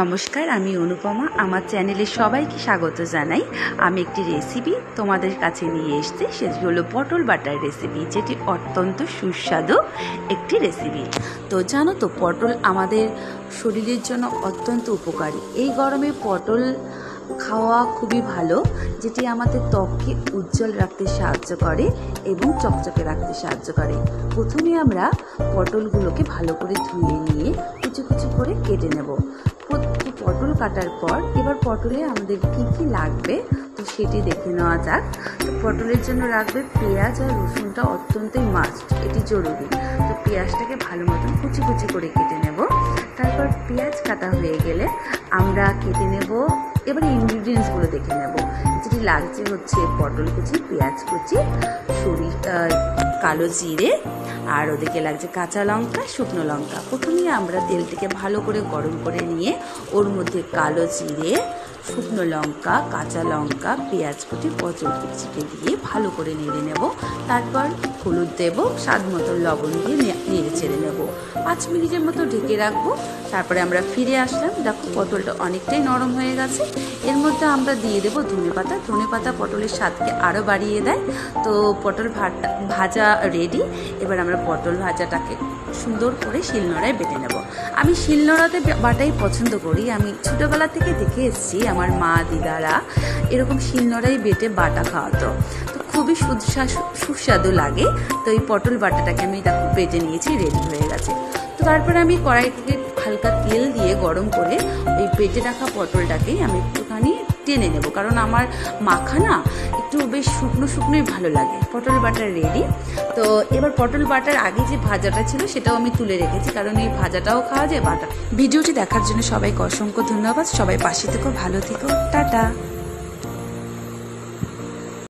নমস্কার, আমি অনুপমা। আমার চ্যানেলে সবাইকে স্বাগত জানাই। আমি একটি রেসিপি তোমাদের কাছে নিয়ে এসেছি, সেটি হলো পটল বাটার রেসিপি, যেটি অত্যন্ত সুস্বাদু একটি রেসিপি। তো জানো তো, পটল আমাদের শরীরের জন্য অত্যন্ত উপকারী। এই গরমে পটল খাওয়া খুবই ভালো, যেটি আমাদের ত্বককে উজ্জ্বল রাখতে সাহায্য করে এবং চকচকে রাখতে সাহায্য করে। প্রথমে আমরা পটলগুলোকে ভালো করে ধুয়ে নিয়ে কুচি কুচি করে কেটে নেব। পটল কাটার পর এবার পটলে আমাদের কি কি লাগবে তো সেটি দেখে নেওয়া যাক। তো পটলের জন্য রাখবে পেঁয়াজ আর রসুনটা অত্যন্তই মাস্ট, এটি জরুরি। তো পেঁয়াজটাকে ভালো মতন কুচি কুচি করে কেটে নেব। তারপর পেঁয়াজ কাটা হয়ে গেলে আমরা কেটে নেব। এবারে ইনগ্রিডিয়েন্টসগুলো দেখে নেব। যেটি লাগছে হচ্ছে পটল কুচি, পেঁয়াজ কুচি, কালো জিরে, আর ওদিকে লাগছে কাঁচা লঙ্কা, শুকনো লঙ্কা। প্রথমেই আমরা তেলটিকে ভালো করে গরম করে নিয়ে ওর মধ্যে কালো জিরে, শুকনো লঙ্কা, কাঁচা লঙ্কা, পেঁয়াজ কুচি, পটল কুচিকে দিয়ে ভালো করে নেড়ে নেব। তারপর হলুদ দেব, স্বাদ মতো লবণ দিয়ে নেড়ে চেড়ে নেব। 5 মিনিটের মতো ঢেকে রাখবো। তারপরে আমরা ফিরে আসলাম। দেখো, পটলটা অনেকটাই নরম হয়ে গেছে। এর মধ্যে আমরা দিয়ে দেবো ধনেপাতা। ধনেপাতা পটলের স্বাদকে আরও বাড়িয়ে দেয়। তো পটল ভাজা রেডি। এবার আমরা পটল ভাজাটাকে সুন্দর করে শিলনোড়ায় বেটে নেব। আমি শিলনোড়াতে বাটাই পছন্দ করি। আমি ছোটোবেলা থেকে দেখে এসেছি আমার মা দিদারা এরকম শিলনোড়ায় বেটে বাটা খাওয়াতো। তো খুবই সুস্বাদু লাগে। তো এই পটল বাটাটাকে আমি দেখো বেটে নিয়েছি, রেডি হয়ে গেছে। তো তারপরে আমি কড়াই থেকে হালকা তেল দিয়ে গরম করে ওই বেটে রাখা পটলটাকেই আমি একটুখানি টেনে নেব, কারণ আমার মাখা না একটু বেশ শুকনো শুকনোই ভালো লাগে। পটল বাটার রেডি। তো এবার পটল বাটার আগে যে ভাজাটা ছিল সেটাও আমি তুলে রেখেছি, কারণ এই ভাজাটাও খাওয়া যায় বাটা। ভিডিওটি দেখার জন্য সবাইকে অসংখ্য ধন্যবাদ। সবাই পাশে থেকো, ভালো থেকো, টাটা।